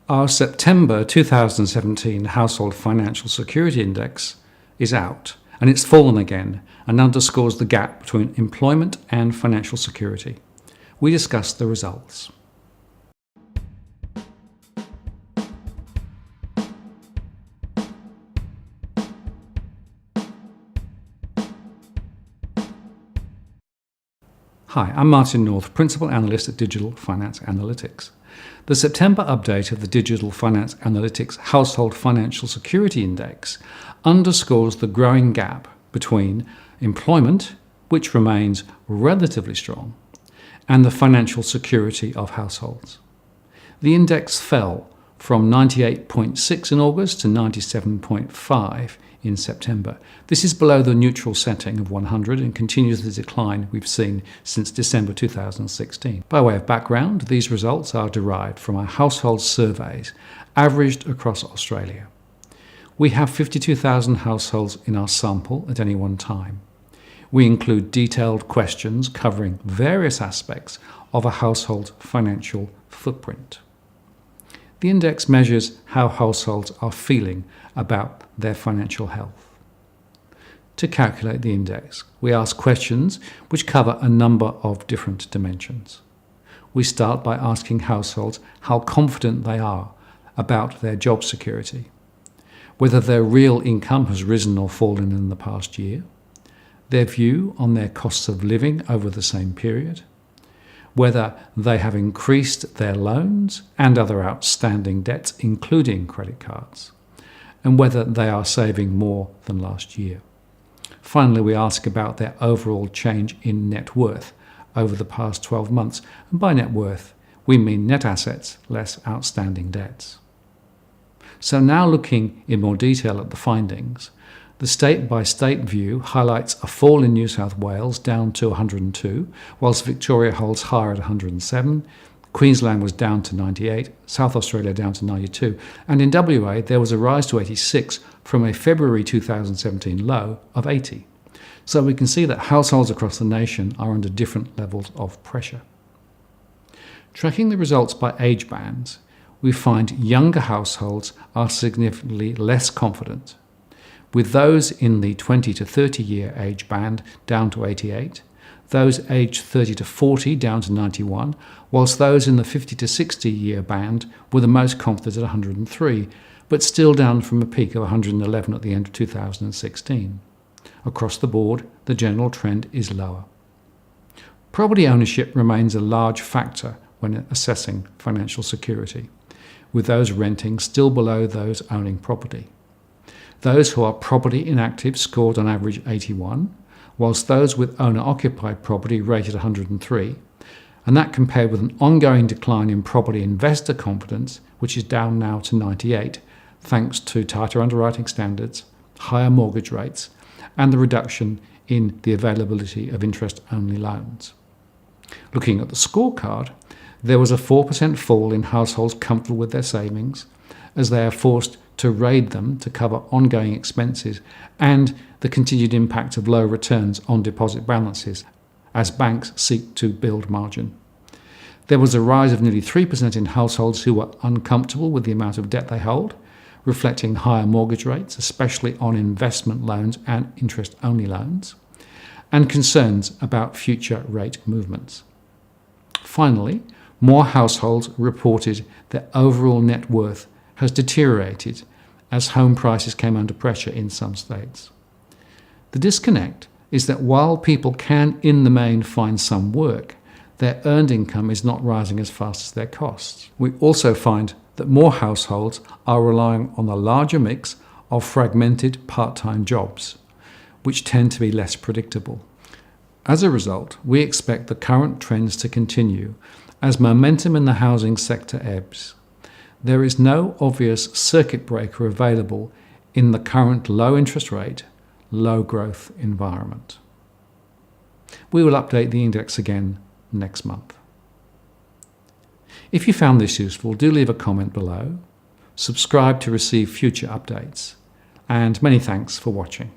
Our September 2017 Household Financial Security Index is out, and it's fallen again and underscores the gap between employment and financial security. We discuss the results. Hi, I'm Martin North, Principal Analyst at Digital Finance Analytics. The September update of the Digital Finance Analytics Household Financial Security Index underscores the growing gap between employment, which remains relatively strong, and the financial security of households. The index fell from 98.6 in August to 97.5 in September. This is below the neutral setting of 100 and continues the decline we've seen since December 2016. By way of background, these results are derived from our household surveys averaged across Australia. We have 52,000 households in our sample at any one time. We include detailed questions covering various aspects of a household's financial footprint. The index measures how households are feeling about their financial health. To calculate the index, we ask questions which cover a number of different dimensions. We start by asking households how confident they are about their job security, whether their real income has risen or fallen in the past year, their view on their costs of living over the same period, whether they have increased their loans and other outstanding debts, including credit cards, and whether they are saving more than last year. Finally, we ask about their overall change in net worth over the past 12 months. And by net worth, we mean net assets less outstanding debts. So now looking in more detail at the findings, the state-by-state view highlights a fall in New South Wales down to 102, whilst Victoria holds higher at 107, Queensland was down to 98, South Australia down to 92, and in WA there was a rise to 86 from a February 2017 low of 80. So we can see that households across the nation are under different levels of pressure. Tracking the results by age bands, we find younger households are significantly less confident, with those in the 20 to 30 year age band down to 88, those aged 30 to 40 down to 91, whilst those in the 50 to 60 year band were the most confident at 103, but still down from a peak of 111 at the end of 2016. Across the board, the general trend is lower. Property ownership remains a large factor when assessing financial security, with those renting still below those owning property. Those who are property inactive scored on average 81, whilst those with owner-occupied property rated 103, and that compared with an ongoing decline in property investor confidence, which is down now to 98, thanks to tighter underwriting standards, higher mortgage rates, and the reduction in the availability of interest-only loans. Looking at the scorecard, there was a 4% fall in households comfortable with their savings, as they are forced to raid them to cover ongoing expenses and the continued impact of low returns on deposit balances as banks seek to build margin. There was a rise of nearly 3% in households who were uncomfortable with the amount of debt they hold, reflecting higher mortgage rates, especially on investment loans and interest-only loans, and concerns about future rate movements. Finally, more households reported their overall net worth has deteriorated as home prices came under pressure in some states. The disconnect is that while people can in the main find some work, their earned income is not rising as fast as their costs. We also find that more households are relying on a larger mix of fragmented part-time jobs, which tend to be less predictable. As a result, we expect the current trends to continue as momentum in the housing sector ebbs. There is no obvious circuit breaker available in the current low interest rate, low growth environment. We will update the index again next month. If you found this useful, do leave a comment below, subscribe to receive future updates, and many thanks for watching.